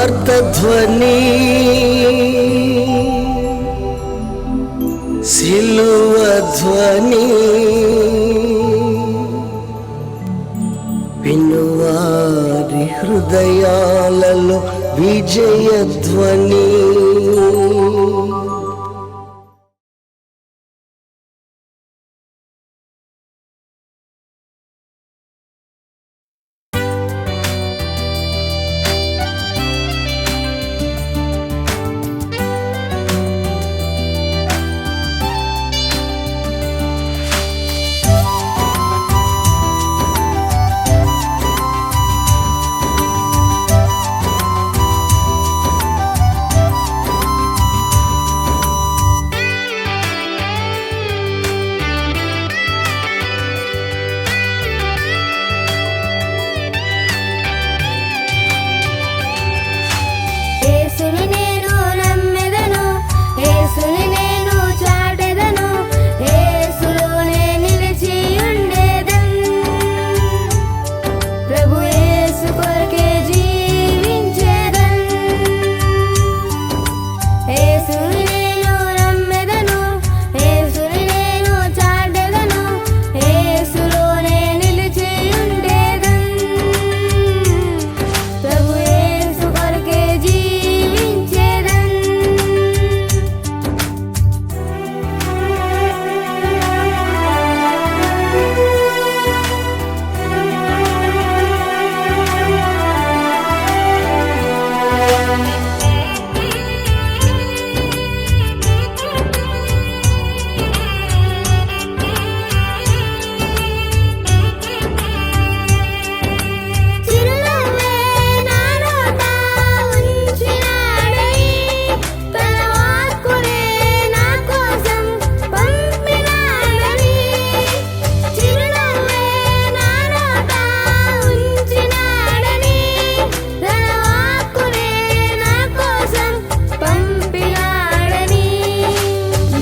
ఆర్తధ్వని సిలువ ధ్వని వినువారి హృదయాలలో విజయధ్వని.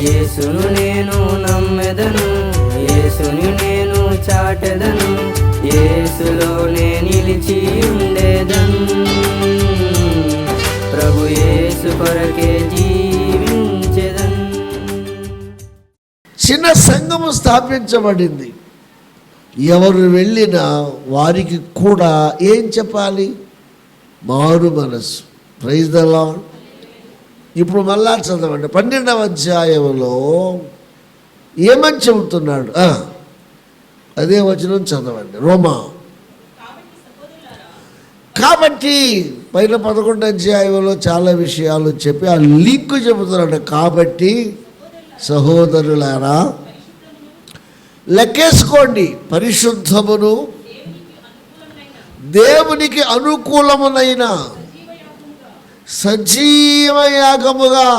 యేసును నేను నమ్మెదను, యేసుని నేను చాటెదను, యేసులోనే నిలిచి ఉండేదను. ప్రభు యేసు కొరకే జీవించెదను. చిన్న సంఘము స్థాపించబడింది. ఎవరు వెళ్ళినా వారికి కూడా ఏం చెప్పాలి? మారు మనసు. Praise the Lord. ఇప్పుడు మళ్ళా చదవండి 12వ అధ్యాయంలో ఏమని చెబుతున్నాడు? అదే వచనం చదవండి. రోమా. కాబట్టి పైన 11వ అధ్యాయంలో చాలా విషయాలు చెప్పి ఆ లింక్ చెబుతున్నాడు. కాబట్టి సహోదరులారా లెక్కేసుకోండి, పరిశుద్ధమును దేవునికి అనుకూలమునైన సజీవ యాగముగా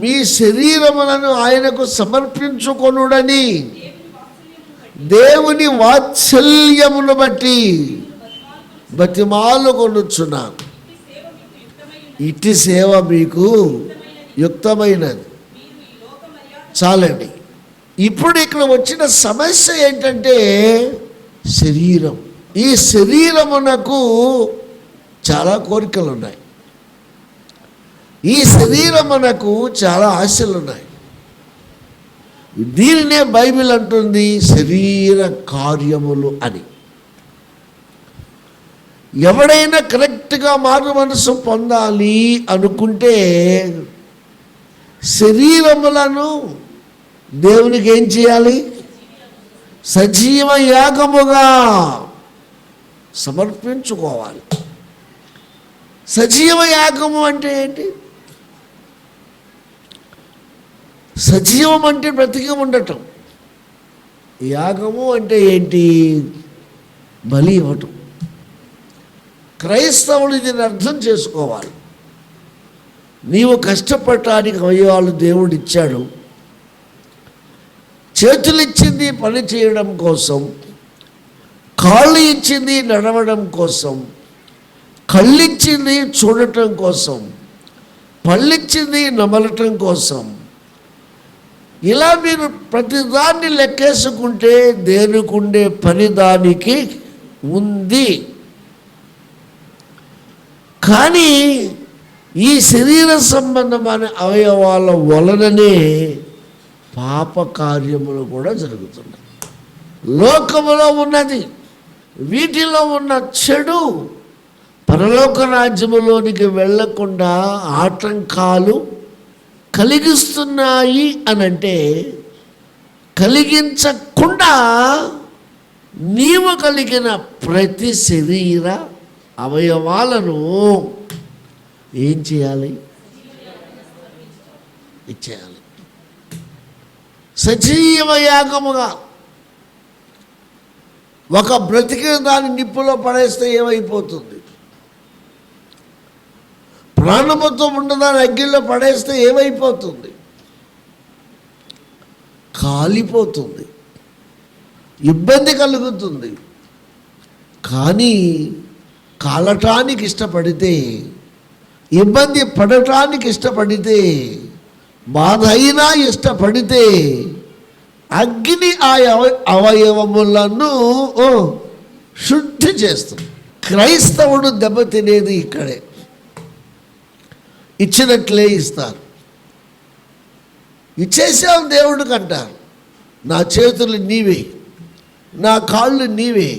మీ శరీరములను ఆయనకు సమర్పించుకొనుడని దేవుని వాత్సల్యమును బట్టి బతిమాలుకొనుచున్నాను. ఇట్టి సేవ మీకు యుక్తమైనది. చాలండి. ఇప్పుడు ఇక్కడ వచ్చిన సమస్య ఏంటంటే శరీరం. ఈ శరీరమునకు చాలా కోరికలు ఉన్నాయి. ఈ శరీరమునకు చాలా ఆశలు ఉన్నాయి. దీనినే బైబిల్ అంటుంది శరీర కార్యములు అని. ఎవడైనా కరెక్ట్గా మారు మనసు పొందాలి అనుకుంటే శరీరములను దేవునికి ఏం చేయాలి? సజీవ యాగముగా సమర్పించుకోవాలి. సజీవ యాగము అంటే ఏంటి? సజీవం అంటే బ్రతికి ఉండటం. యాగము అంటే ఏంటి? బలి ఇవ్వటం. క్రైస్తవులు దీన్ని అర్థం చేసుకోవాలి. నీవు కష్టపడటానికి అవయవాలు దేవుడు ఇచ్చాడు. చేతులు ఇచ్చింది పని చేయడం కోసం, కాళ్ళు ఇచ్చింది నడవడం కోసం, కళ్ళిచ్చింది చూడటం కోసం, పళ్ళిచ్చింది నమలటం కోసం. ఇలా మీరు ప్రతిదాన్ని లెక్కేసుకుంటే దేనికుండే పని దానికి ఉంది. కానీ ఈ శరీర సంబంధమైన అవయవాల వలననే పాప కార్యములు కూడా జరుగుతున్నాయి. లోకములో ఉన్నది, వీటిలో ఉన్న చెడు పరలోక రాజ్యములోనికి వెళ్ళకుండా ఆటంకాలు కలిగిస్తున్నాయి అనంటే, కలిగించకుండా నీవు కలిగిన ప్రతి శరీర అవయవాలను ఏం చేయాలి? ఇచ్చేయాలి. సజీవ యాగముగా. ఒక బ్రతికిన దాన్ని నిప్పులో పడేస్తే ఏమైపోతుంది? ప్రాణముతో ఉన్నదాన్ని అగ్గిలో పడేస్తే ఏమైపోతుంది? కాలిపోతుంది, ఇబ్బంది కలుగుతుంది. కానీ కాలటానికి ఇష్టపడితే, ఇబ్బంది పడటానికి ఇష్టపడితే, బాధ అయినా ఇష్టపడితే అగ్ని ఆ అవయవములను శుద్ధి చేస్తుంది. క్రైస్తవుడు దెబ్బతినేది ఇక్కడే. ఇచ్చినట్లే ఇస్తారు. ఇచ్చేసాం దేవుడికి అంటారు. నా చేతులు నీవే, నా కాళ్ళు నీవే,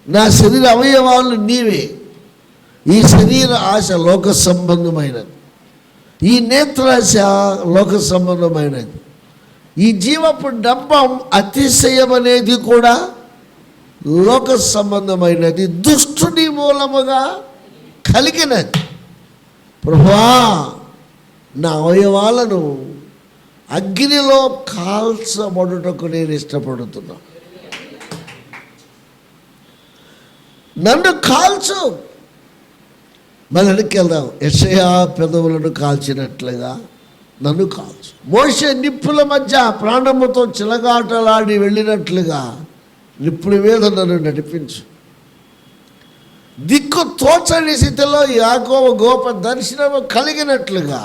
నా శరీర అవయవాలు నీవే. ఈ శరీర ఆశ లోక సంబంధమైనది, ఈ నేత్రాశ లోక సంబంధమైనది, ఈ జీవపు డంబం అతిశయం అనేది కూడా లోక సంబంధమైనది, దుష్టుని మూలముగా కలిగినది. ప్రభువా, నా అవయవాలను అగ్నిలో కాల్చబడుటకు నేను ఇష్టపడుతున్నా. నన్ను కాల్చు. మళ్ళీ వెనక్కి వెళ్దాం. యెషయా పెదవులను కాల్చినట్లుగా నన్ను కాల్చు. మోషే నిప్పుల మధ్య ప్రాణముతో చిలగాటలాడి వెళ్ళినట్లుగా నిప్పుల మీద నన్ను నడిపించు. దిక్కు తోచని స్థితిలో యాకోబు గోప దర్శనము కలిగినట్లుగా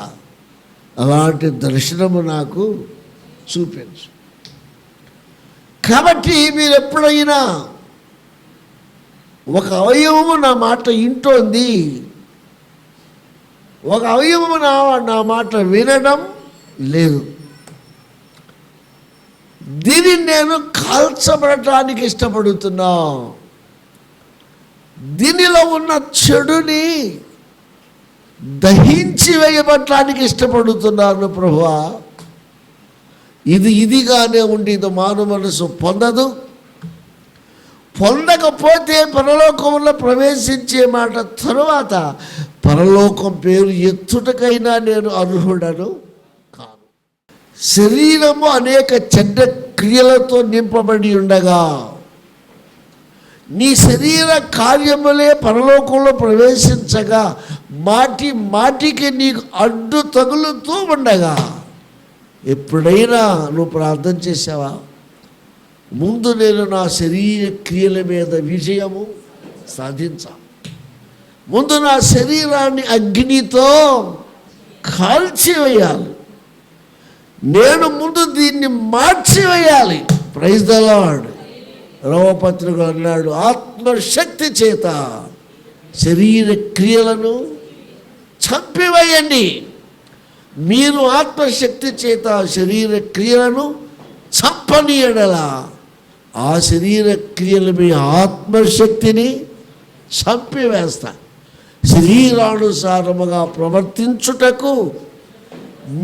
అలాంటి దర్శనము నాకు చూపించు. కాబట్టి మీరు ఎప్పుడైనా ఒక అవయవము నా మాట వింటోంది, ఒక అవయవము నా మాట వినడం లేదు, దీనిని నేను కాల్చబడటానికి ఇష్టపడుతున్నా, దీనిలో ఉన్న చెడుని దహించి వేయబడటానికి ఇష్టపడుతున్నాను ప్రభువా. ఇదిగానే ఉండి ఇది మానవ మనసు పొందదు. పొందకపోతే పరలోకంలో ప్రవేశించే మాట తరువాత పరలోకం పేరు ఎత్తుటకైనా నేను అర్హుడను కాను. శరీరము అనేక చెడ్డ క్రియలతో నింపబడి ఉండగా నీ శరీర కార్యములే పరలోకంలో ప్రవేశించగా మాటికి నీకు అడ్డు తగులుతూ ఉండగా ఎప్పుడైనా నువ్వు ప్రార్థన చేసావా? ముందు నేను నా శరీర క్రియల మీద విజయము సాధించా, ముందు నా శరీరాన్ని అగ్నితో కాల్చివేయాలి, నేను ముందు దీన్ని మార్చివేయాలి. Praise the lord. రోమపత్రిక అన్నాడు, ఆత్మశక్తి చేత శరీర క్రియలను చంపివేయండి. మీరు ఆత్మశక్తి చేత శరీర క్రియలను చంపని ఎడల ఆ శరీర క్రియలు మీ ఆత్మశక్తిని చంపివేస్తా. శరీరానుసారముగా ప్రవర్తించుటకు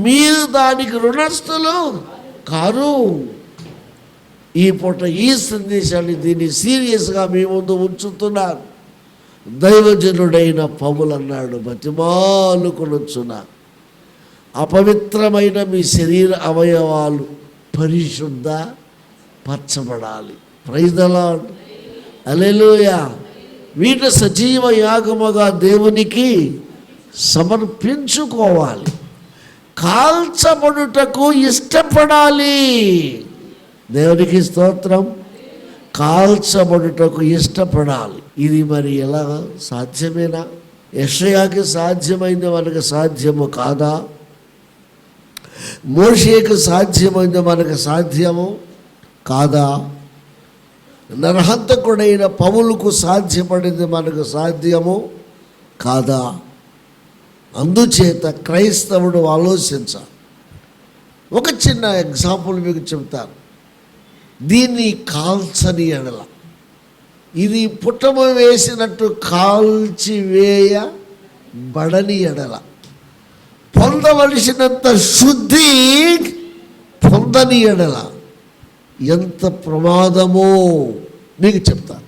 మీరు దానికి రుణస్థులు కారు. ఈ పూట ఈ సందేశాన్ని దీన్ని సీరియస్గా మీ ముందు ఉంచుతున్నారు. దైవజనుడైన పౌలు అన్నాడు, బతిమాలుకొనుచున్నా అపవిత్రమైన మీ శరీర అవయవాలు పరిశుద్ధ పరచబడాలి. Praise the Lord. హల్లెలూయా. వీటి సజీవ యాగముగా దేవునికి సమర్పించుకోవాలి. కాల్చబడుటకు ఇష్టపడాలి. దేవునికి స్తోత్రం. కాల్చబడుటకు ఇష్టపడాలి. ఇది మరి ఎలా సాధ్యమేనా? యెషయాకి సాధ్యమైంది మనకు సాధ్యము కాదా? మోషేకు సాధ్యమైంది మనకు సాధ్యము కాదా? నరహంతకుడైన పౌలుకు సాధ్యపడింది మనకు సాధ్యము కాదా? అందుచేత క్రైస్తవుడు ఆలోచించాలి. ఒక చిన్న ఎగ్జాంపుల్ మీకు చెప్తాను. దీన్ని కాల్చని ఎడల, ఇది పుట్టము వేసినట్టు కాల్చివేయబడని ఎడల, పొందవలసినంత శుద్ధి పొందని ఎడల ఎంత ప్రమాదమో మీకు చెప్తాను.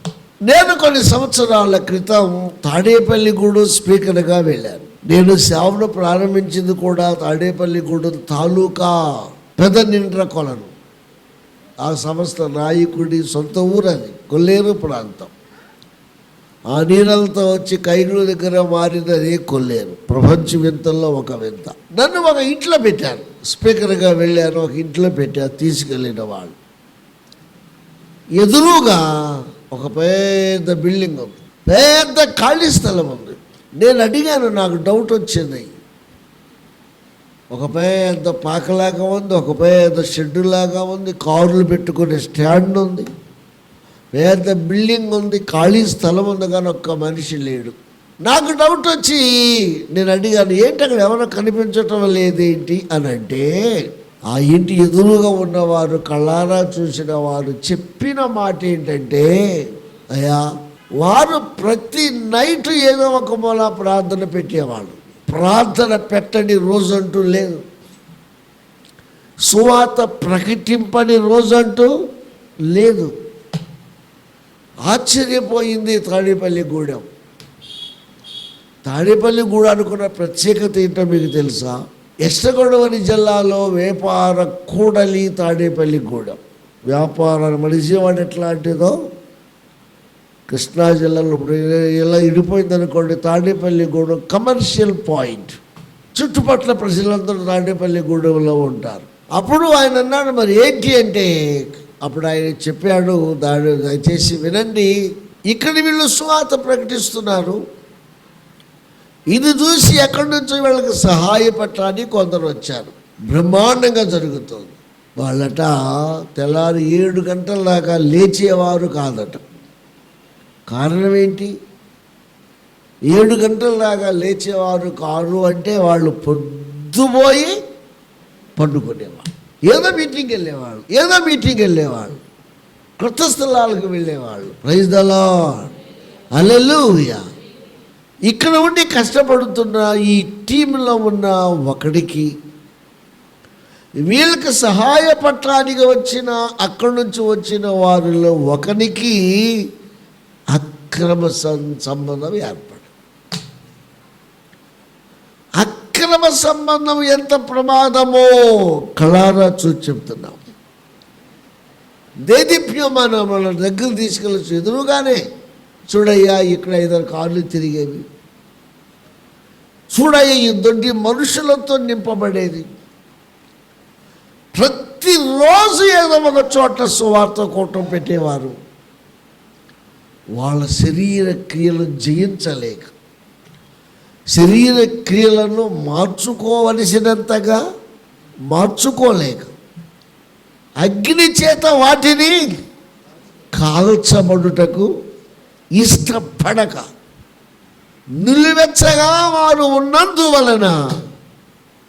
నేను కొన్ని సంవత్సరాల క్రితం తాడేపల్లిగూడెం స్పీకర్గా వెళ్ళాను. నేను సేవను ప్రారంభించింది కూడా తాడేపల్లిగూడెం తాలూకా పెదనిండ్ర కొలను. ఆ సంస్థ నాయకుడి సొంత ఊరు అది, కొల్లేరు ప్రాంతం. ఆ నీళ్ళతో వచ్చి కైగుల దగ్గర మారినదే కొల్లేరు. ప్రపంచ వింతల్లో ఒక వింత. నన్ను ఒక ఇంట్లో పెట్టారు, స్పీకర్గా వెళ్ళాను. ఒక ఇంట్లో పెట్టారు తీసుకెళ్ళిన వాళ్ళు. ఎదురుగా ఒక పెద్ద బిల్డింగ్ ఉంది, పెద్ద ఖాళీ స్థలం ఉంది. నేను అడిగాను, నాకు డౌట్ వచ్చింది. ఒక పెద్ద పాకలాగా ఉంది, ఒక పెద్ద షెడ్డు లాగా ఉంది, కార్లు పెట్టుకునే స్టాండ్ ఉంది, పెద్ద బిల్డింగ్ ఉంది, ఖాళీ స్థలం ఉంది, కానీ ఒక్క మనిషి లేడు. నాకు డౌట్ వచ్చి నేను అడిగాను, ఏంటి అక్కడ ఎవరో కనిపించటం లేదేంటి అని. అంటే ఆ ఇంటి ఎదురుగా ఉన్నవారు, కళ్ళారా చూసిన వారు చెప్పిన మాట ఏంటంటే, అయ్యా వారు ప్రతి నైట్ ఏదో ఒక మూల ప్రార్థన పెట్టేవాళ్ళు. ప్రార్థన పెట్టని రోజంటూ లేదు, సువార్త ప్రకటింపని రోజంటూ లేదు. ఆశ్చర్యపోయింది తాడేపల్లిగూడెం. తాడేపల్లిగూడెం అనుకున్న ప్రత్యేకత ఏంటో మీకు తెలుసా? వెస్ట్ గోదావరి జిల్లాలో వ్యాపార కూడలి తాడేపల్లిగూడెం. వ్యాపారం విజయవాడ ఎట్లాంటిదో కృష్ణా జిల్లాలో ఇప్పుడు ఇలా ఇడిపోయింది అనుకోండి. Tadepalligudem commercial point. చుట్టుపక్కల ప్రజలందరూ తాడేపల్లిగూడెంలో ఉంటారు. అప్పుడు ఆయన అన్నాడు, మరి ఏంటి అంటే, అప్పుడు ఆయన చెప్పాడు, దయచేసి వినండి, ఇక్కడ వీళ్ళు సువార్త ప్రకటిస్తున్నారు, ఇది చూసి ఎక్కడి నుంచో వీళ్ళకి సహాయపడటానికి కొందరు వచ్చారు. బ్రహ్మాండంగా జరుగుతుంది. వాళ్ళట తెల్లారి 7 గంటల దాకా లేచేవారు కాదట. కారణం ఏంటి? 7 గంటల దాకా లేచేవారు కారు అంటే వాళ్ళు పొద్దుపోయి పండుకునేవాళ్ళు, ఏదో మీటింగ్కి వెళ్ళేవాళ్ళు, కొత్త స్థలాలకు వెళ్ళేవాళ్ళు. ప్రైజ్ ద లార్డ్, హల్లెలూయా. ఇక్కడ ఉండి కష్టపడుతున్న ఈ టీంలో ఉన్న ఒకడికి, వీళ్ళకి సహాయపడటానికి వచ్చిన అక్కడి నుంచి వచ్చిన వారిలో ఒకనికి అక్రమ సంబంధం ఏర్పడు. అక్రమ సంబంధం ఎంత ప్రమాదమో కళారా చూసి చెప్తున్నాం. దేదీప్యమానం మన దగ్గర తీసుకెళ్ళచ్చు. ఎదురుగానే చూడయ్యా, ఇక్కడ 5 కార్లు తిరిగేవి, చూడయ్యా ఈ దొడ్డి మనుషులతో నింపబడేది. ప్రతిరోజు ఏదో ఒక చోట సువార్త కూటం పెట్టేవారు. వాళ్ళ శరీర క్రియలు జయించలేక, శరీర క్రియలను మార్చుకోవలసినంతగా మార్చుకోలేక, అగ్ని చేత వాటిని కాల్చబడుటకు ఇష్టపడక, నిలువెచ్చగా వారు ఉన్నందువలన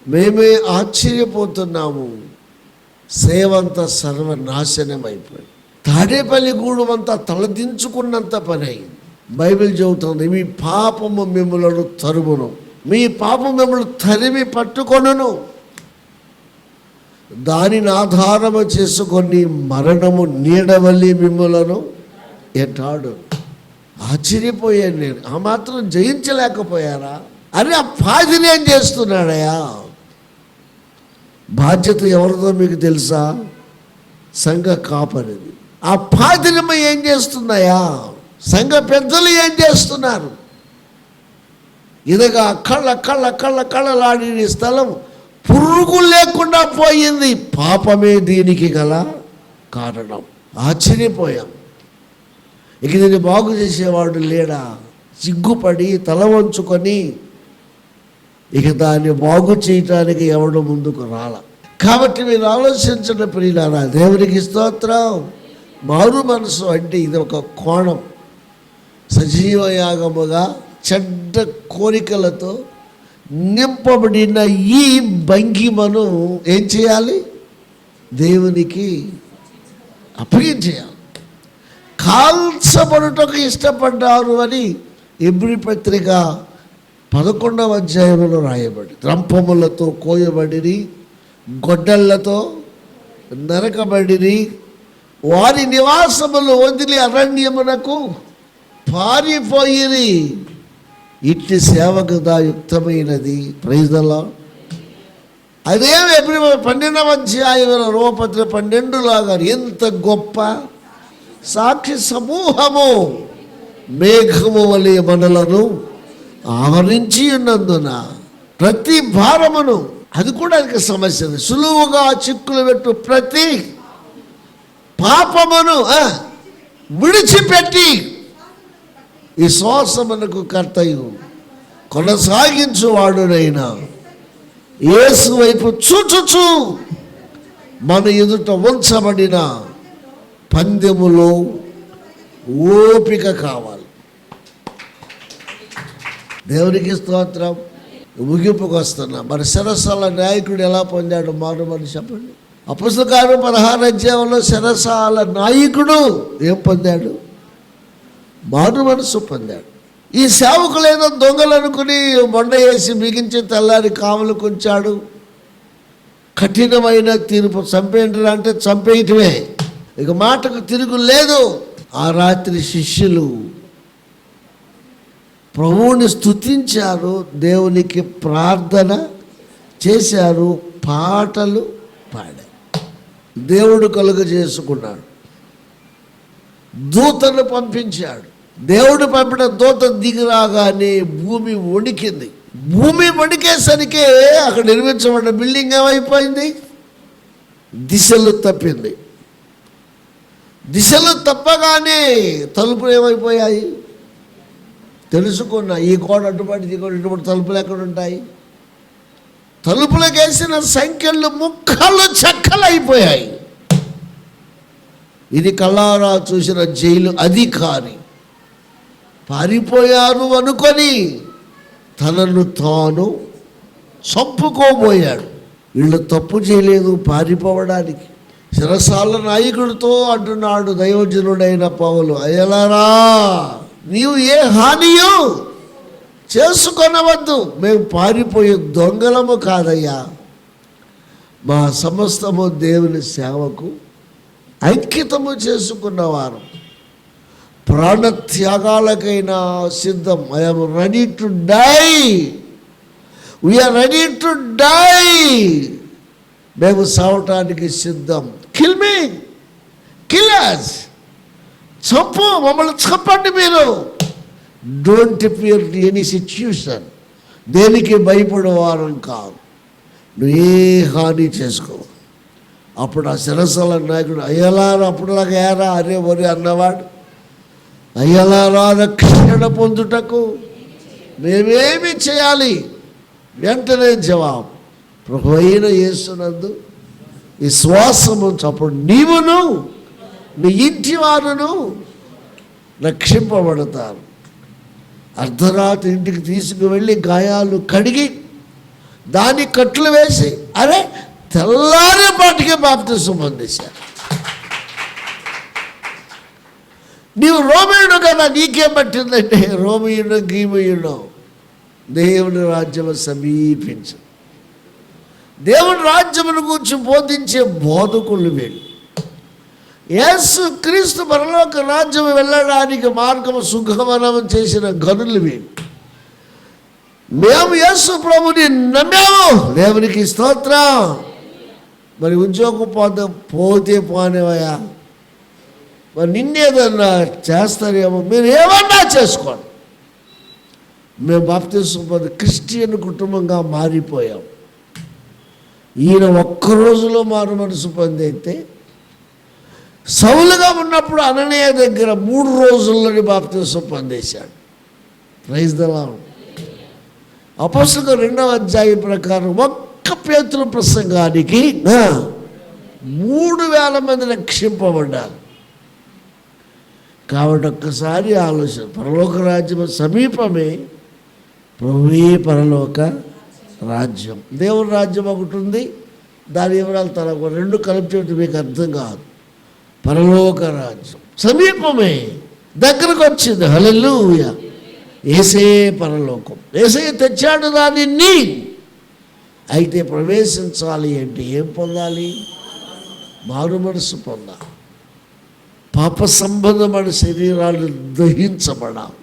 మేమే ఆశ్చర్యపోతున్నాము. సేవంతా సర్వనాశనం అయిపోయింది. తాడేపల్లిగూడెం అంతా తలదించుకున్నంత పని అయింది. బైబిల్ చెబుతుంది, మీ పాపము మిమ్మలను తరుమును, మీ పాపం మిమ్మల్ని తరిమి పట్టుకొనును, దానిని ఆధారము చేసుకొని మరణము నీడవల్లి మిమ్మలను ఎటాడు. ఆశ్చర్యపోయాను నేను. ఆ మాత్రం జయించలేకపోయారా? అరే ఆ పాదిని ఏం చేస్తున్నాడయా? బాధ్యత ఎవరిదో మీకు తెలుసా? సంఘ కాపరిది. ఆ పాదినిమ ఏం చేస్తున్నాయా? సంఘ పెద్దలు ఏం చేస్తున్నారు? ఇదిగా కళ్ళలాడిన స్థలం పురుగు లేకుండా పోయింది. పాపమే దీనికి గల కారణం. ఆశ్చర్యపోయాం. ఇక దీన్ని బాగు చేసేవాడు లేడా? సిగ్గుపడి తల వంచుకొని ఇక దాన్ని బాగు చేయటానికి ఎవడు ముందుకు రాల. కాబట్టి మీరు ఆలోచించిన ప్రియులారా, దేవునికి స్తోత్రం. మారు మనసు అంటే ఇది ఒక కోణం. సజీవ యాగముగా చెడ్డ కోరికలతో నింపబడిన ఈ భంగిమను ఏం చేయాలి? దేవునికి అప్పగించేయాలి. కాల్చబడుటకు ఇష్టపడ్డారు అని హెబ్రీ పత్రిక 11వ అధ్యాయంలో రాయబడి, రంపములతో కోయబడిరి, గొడ్డళ్లతో నరకబడిరి, వారి నివాసములు వదిలి అరణ్యమునకు పారిపోయిరి. ఇట్టి సేవకు యుక్తమైనది. Praise the Lord. అదే హెబ్రీ 12వ అధ్యాయంలో రోమపత్రిక 12లాగా ఎంత గొప్ప సాక్షి సమూహము మేఘము వలె మనలను ఆవరించి ఉన్నందున ప్రతి భారమును, అది కూడా సమస్య, సులువుగా చిక్కులు పెట్టు ప్రతి పాపమును విడిచిపెట్టి విశ్వాసమునకు కర్తయు కొనసాగించువాడునైనా యేసు వైపు చూచుచు మన ఎదుట ఉంచబడిన పందెములో ఓపిక కావాలి. దేవునికి స్తోత్రం. ముగింపుకు వస్తున్నా. మరి శరసాల నాయకుడు ఎలా పొందాడు మారుమని చెప్పండి. అపొస్తలుల కార్యం 16వ అధ్యాయంలో శరసాల నాయకుడు ఏం పొందాడు? మారు మనసు పొందాడు. ఈ సేవకులేదో దొంగలు అనుకుని మొండ వేసి బిగించి తెల్లారి కావలు కొంచాడు. కఠినమైన తీర్పు. చంపేంటి అంటే చంపేయటమే, ఇక మాటకు తిరుగు లేదు. ఆ రాత్రి శిష్యులు ప్రభువుని స్తుతించారు, దేవునికి ప్రార్థన చేశారు, పాటలు పాడారు. దేవుడు కలుగ చేసుకున్నాడు, దూతను పంపించాడు. దేవుడు పంపిన దూత దిగిరాగానే భూమి వణికింది. భూమి వణికేసరికే అక్కడ నిర్మించబడిన బిల్డింగ్ ఏమైపోయింది? దిశలు తప్పింది. దిశలు తప్పగానే తలుపులు ఏమైపోయాయి? తెలుసుకున్నా. ఈ గోడ అడ్డుపడి ఈ గోడ ఇటువంటి తలుపులు ఎక్కడ ఉంటాయి? తలుపులకు వేసిన సంఖ్యలు ముక్కలు చెక్కలు అయిపోయాయి. ఇది కళ్ళారా చూసిన జైలు అధికారి పారిపోయారు అనుకొని తనను తాను చంపుకోబోయాడు. వీళ్ళు తప్పు చేయలేదు పారిపోవడానికి. శిరసాల నాయకుడితో అంటున్నాడు దైవజనుడైన పౌలు, అయ్యలారా నీవు ఏ హానియో చేసుకొనవద్దు, మేము పారిపోయే దొంగలము కాదయ్యా, మా సమస్తము దేవుని సేవకు అంకితము చేసుకున్నవారు, ప్రాణత్యాగాలకైనా సిద్ధం. I'm ready to die, we are ready to die, మేము సావటానికి సిద్ధం. కిల్ మీ, కిల్ us, చంపు, మమ్మల్ని చంపండి మీరు. డోంట్ ఫియర్ ఎనీ సిచ్యుయేషన్, దేనికి భయపడేవారం కాదు, నువ్వు ఏ హాని చేసుకో. అప్పుడు ఆ శిరసాల నాయకుడు అయ్యలారా, అప్పుడులాగా ఏరా అరే ఒరే అన్నవాడు, అయ్యలారా రక్షణ పొందుటకు మేమేమి చేయాలి? వెంటనే జవాబు, ప్రభు అయిన యేసునందు విశ్వాసము అప్పుడు నీవును నీ ఇంటి వారును రక్షింపబడతారు. అర్ధరాత్రి ఇంటికి తీసుకువెళ్ళి గాయాలు కడిగి దాని కట్లు వేసి అరే తెల్లారేపాటికి బాప్తిసం పొందేశారు. నీవు రోమీయుడు కదా, నీకేం పట్టిందంటే రోమీయుడు గీమీయుడు, దేవుని రాజ్యము సమీపించు. దేవుని రాజ్యమును గురించి బోధించే బోధకులు వీళ్ళు. యేసు క్రీస్తు పరలోక రాజ్యం వెళ్ళడానికి మార్గము సుగమనం చేసిన గనులు వీళ్ళు. మేము యేసు ప్రభుని నమ్మాము, దేవునికి స్తోత్రం. మరి ఉద్యోగం పోతే పోనేవయ్యా, మరి నిన్నేదన్నా చేస్తారేమో, మీరు ఏమన్నా చేసుకోండి. మేము బాప్తిసం పొంది క్రిస్టియన్ కుటుంబంగా మారిపోయాం. ఈయన ఒక్క రోజులో మారు మనసు పొందైతే సౌలుగా ఉన్నప్పుడు అననీయ దగ్గర 3 రోజుల్లోని బాప్తిసం పొందేశాడు. Praise the Lord. అపొస్తలుల 2వ అధ్యాయం ప్రకారం ఒక్క పేతురు ప్రసంగానికి 3000 మంది రక్షింపబడ్డారు. కాబట్టి ఒక్కసారి ఆలోచన, పరలోక రాజ్యం సమీపమే, ప్రభువే పరలోక రాజ్యం. దేవుని రాజ్యం ఒకటి ఉంది, దాని వివరాలు తనకు రెండు కలిపి మీకు అర్థం కాదు. పరలోక రాజ్యం సమీపమే, దగ్గరకు వచ్చింది. హల్లెలూయా. యేసే పరలోకం, యేసే తెచ్చాడు దానిని. అయితే ప్రవేశించాలి అంటే ఏం పొందాలి? మారు మనసు పొందాలి. పాప సంబంధమైన శరీరాలు దహించబడాలి.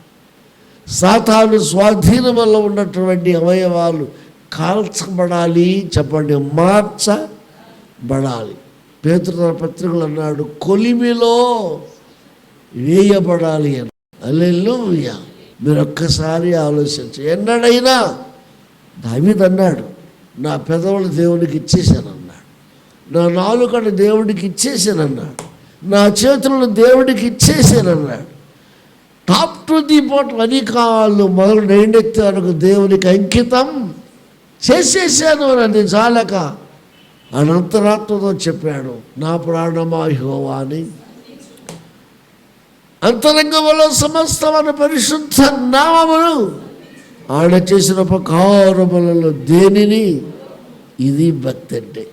సాతాను స్వాధీనం వల్ల ఉన్నటువంటి అవయవాలు కాల్చబడాలి. చెప్పండి, మార్చబడాలి. పేతురు తన పత్రికలు అన్నాడు, కొలిమిలో వేయబడాలి అని. హల్లెలూయా. మీరు ఒక్కసారి ఆలోచించి, ఎన్నడైనా దావీదు అన్నాడు, నా పెదవులు దేవునికి ఇచ్చేసానన్నాడు, నా నాలుకను దేవుడికి ఇచ్చేసానన్నాడు, నా చేతులను దేవుడికి ఇచ్చేసానన్నాడు. టాప్ టు ది బాటమ్ అని కాళ్ళు మొదలు నైండెత్తానికి దేవునికి అంకితం చేసేసాను అని చాలక అనంతరాత్మతో చెప్పాడు, నా ప్రాణమా యెహోవా అని, అంతరంగంలో సమస్తమైన పరిశుద్ధ నామమును ఆడ చేసిన ఉపకారములలో దేనిని. ఇది భక్తి అంటే.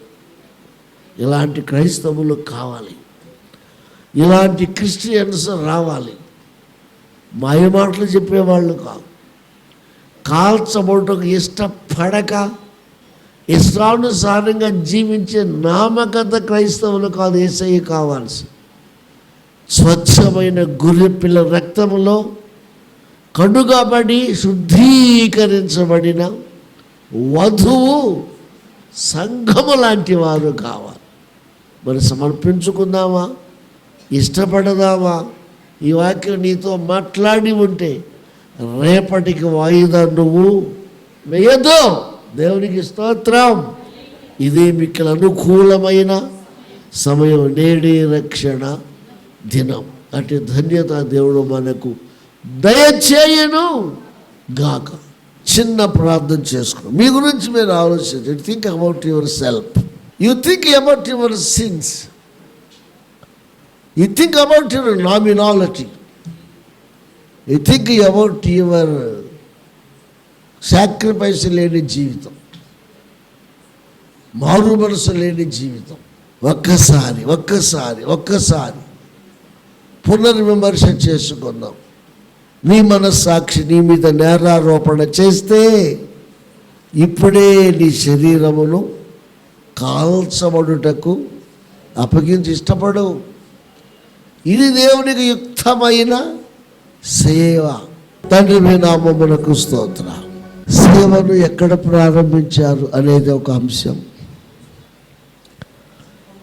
ఇలాంటి క్రైస్తవులు కావాలి, ఇలాంటి క్రిస్టియన్స్ రావాలి. మాయమాటలు చెప్పేవాళ్ళు కాదు, కాల్చబడటకు ఇష్టపడక ఇష్టానుసారంగా జీవించే నామకత క్రైస్తవులు కాదు. యేసయ్య కావాల్సి స్వచ్ఛమైన గొర్రెపిల్ల రక్తములో కడుగబడి శుద్ధీకరించబడిన వధువు సంఘము లాంటి వారు కావాలి. మరి సమర్పించుకుందామా? ఇష్టపడదామా? ఈ వాక్యం నీతో మాట్లాడి ఉంటే రేపటికి వాయిదా నువ్వు వేయదు. దేవునికి స్తోత్రం. ఇదే మీకు అనుకూలమైన సమయం, నేడే రక్షణ దినం. అటు ధన్యత దేవుడు మనకు దయచేయను గాక. చిన్న ప్రార్థన చేసుకో. మీ గురించి మీరు ఆలోచించండి. Think about yourself. You think about your sins. You think about your nominality. You think about your sacrifice లేని జీవితం, మారు మనసు లేని జీవితం. ఒక్కసారి పునర్విమర్శ చేసుకుందాం. నీ మనస్సాక్షి నీ మీద నేరారోపణ చేస్తే ఇప్పుడే నీ శరీరమును కాల్చబడుటకు అప్పగించి ఇష్టపడు. ఇది దేవునికి యుక్తమైన సేవ. తండ్రి మీ నామమునకు స్తోత్రం. సేవను ఎక్కడ ప్రారంభించారు అనేది ఒక అంశం.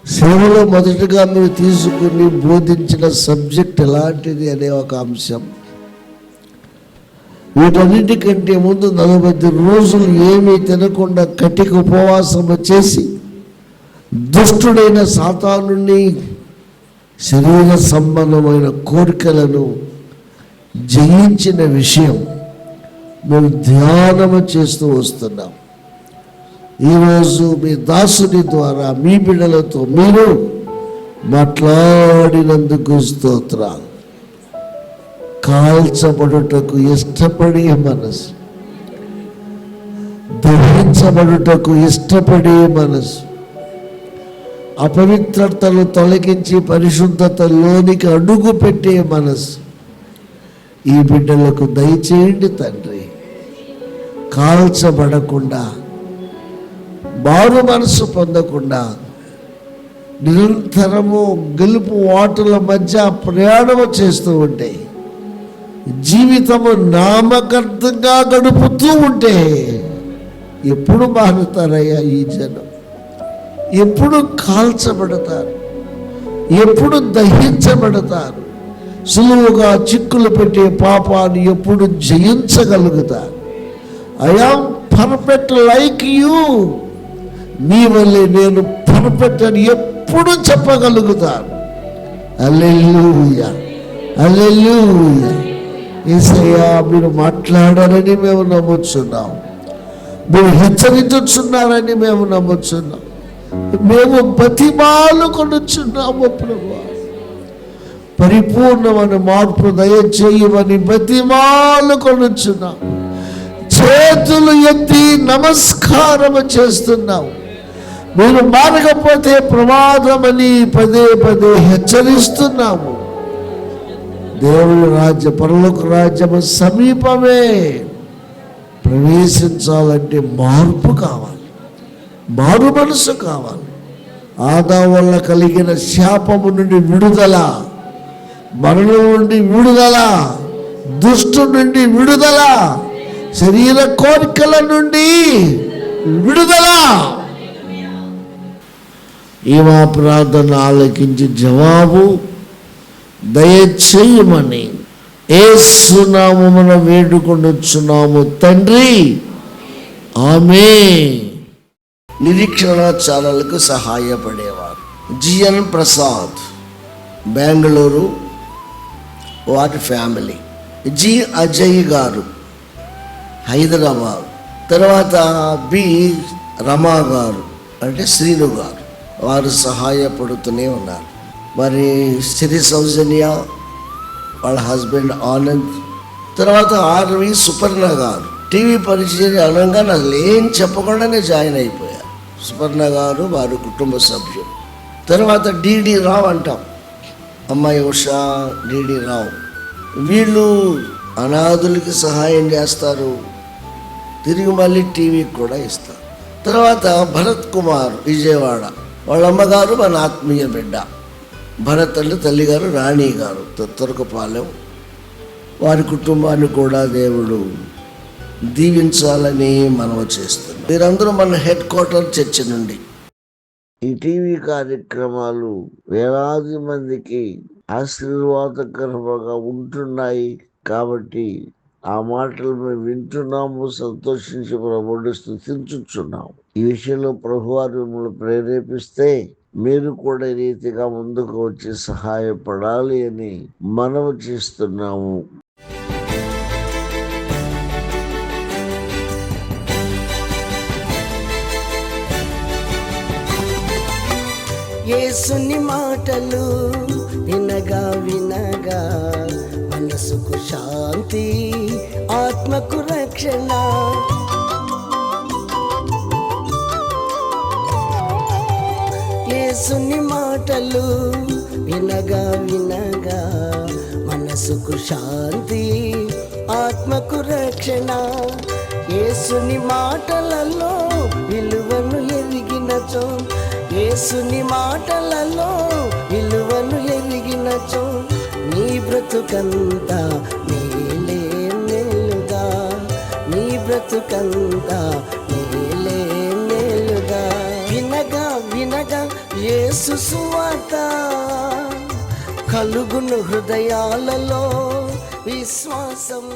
సేవలో మొదటగా మీరు తీసుకుని బోధించిన సబ్జెక్ట్ ఎలాంటిది అనే ఒక అంశం. వీటన్నిటికంటే ముందు 40 రోజులు ఏమీ తినకుండా కటిక ఉపవాసము చేసి దుష్టుడైన సాతానుని శరీర సంబంధమైన కోరికలను జయించిన విషయం మేము ధ్యానము చేస్తూ వస్తున్నాం. ఈరోజు మీ దాసుని ద్వారా మీ బిడ్డలతో మీరు మాట్లాడినందుకు స్తోత్రాలు. కాల్చబడుటకు ఇష్టపడే మనసు, దహించబడుటకు ఇష్టపడే మనసు, అపవిత్రతను తొలగించి పరిశుద్ధతలోనికి అడుగు పెట్టే మనసు ఈ బిడ్డలకు దయచేయండి తండ్రి. కాల్చబడకుండా, మారు మనసు పొందకుండా నిరంతరము గెలుపు ఓటల మధ్య ప్రయాణము చేస్తూ ఉంటే, జీవితము నామకార్థంగా గడుపుతూ ఉంటే ఎప్పుడు మారుతారయ్యా ఈ జనం? ఎప్పుడు కాల్చబడతారు? ఎప్పుడు దహించబడతారు? సులువుగా చిక్కులు పెట్టే పాపాన్ని ఎప్పుడు జయించగలుగుతారు? I am perfect like you, నీ వల్లే నేను పర్ఫెక్ట్ అని ఎప్పుడు చెప్పగలుగుతాను. హల్లెలూయా, హల్లెలూయా. యేసయ్యా మీరు మాట్లాడారని మేము నమ్ముచున్నాం, మీరు హెచ్చరించుచున్నారని మేము నమ్ముచున్నాం, మేము బతిమాలు కొనుచున్నాము. ప్రభువా పరిపూర్ణమైన మార్పు దయచేయమని బతిమాలు కొనుచున్నాం. చేతులు ఎత్తి నమస్కారం చేస్తున్నాము. మీరు మారకపోతే ప్రమాదమని పదే పదే హెచ్చరిస్తున్నాము. దేవుని రాజ్య పరలోక రాజ్యము సమీపమే. ప్రవేశించాలంటే మార్పు కావాలి, మారు మనసు కావాలి. ఆదాము వల్ల కలిగిన శాపము నుండి విడుదల, మరణం నుండి విడుదల, దుష్టు నుండి విడుదల, శరీర కోరికల నుండి విడుదల. ఈ మా ప్రార్థన ఆలకించి జవాబు దయచేయమని యేసునామమున వేడుకొనుచున్నాము తండ్రి, ఆమేన్. నిరీక్షణ ఛానల్కు సహాయపడేవారు జిఎన్ ప్రసాద్, బెంగళూరు, వారి ఫ్యామిలీ. జి అజయ్ గారు, హైదరాబాద్. తర్వాత బి రమా గారు, అంటే శ్రీను గారు, వారు సహాయపడుతూనే ఉన్నారు. మరి సిరి సౌజన్య, వాళ్ళ హస్బెండ్ ఆనంద్. తర్వాత ఆర్వి సుపర్ణ గారు, టీవీ పరిచయం అనగా అసలు ఏం చెప్పకుండానే జాయిన్ అయిపోయారు. సుపర్ణ గారు వారి కుటుంబ సభ్యులు. తర్వాత డిడి రావు అంటాం, అమ్మాయి ఉషా, డిడి రావు. వీళ్ళు అనాథులకి సహాయం చేస్తారు, తిరిగి మళ్ళీ టీవీకి కూడా ఇస్తారు. తర్వాత భరత్ కుమార్, విజయవాడ, వాళ్ళ అమ్మగారు మన ఆత్మీయ బిడ్డ. భరత్ అంటే తల్లిగారు రాణి గారు, తురకపాలెం. వారి కుటుంబాన్ని కూడా దేవుడు దీవించాలని మనవి చేస్తున్నారు. మీరందరూ మన హెడ్ క్వార్టర్ చర్చి నుండి ఈ టీవీ కార్యక్రమాలు వేలాది మందికి ఆశీర్వాదకరంగా ఉంటున్నాయి. కాబట్టి ఆ మాటలు మేము వింటున్నాము, సంతోషించి ప్రభువుని స్తుతించుచున్నాము. ఈ విషయంలో ప్రభువారు మిమ్మల్ని ప్రేరేపిస్తే మీరు కూడా ఈ రీతిగా ముందుకు వచ్చి సహాయపడాలి అని మనవి చేస్తున్నాము. యేసుని మాటలు వినగా వినగా మనసుకు శాంతి, ఆత్మకు రక్షణ. యేసుని మాటలు వినగా వినగా మనసుకు శాంతి, ఆత్మకు రక్షణ. యేసుని మాటలలో విలువను ఎరిగినచో, యేసుని మాటలలో విలువను ఎరిగినచో నీ బ్రతుకంతా మేలే మేలుగా, నీ బ్రతుకంతా మేలే మేలుగా. వినగా వినగా యేసు సువార్త కలుగును హృదయాలలో విశ్వాసం.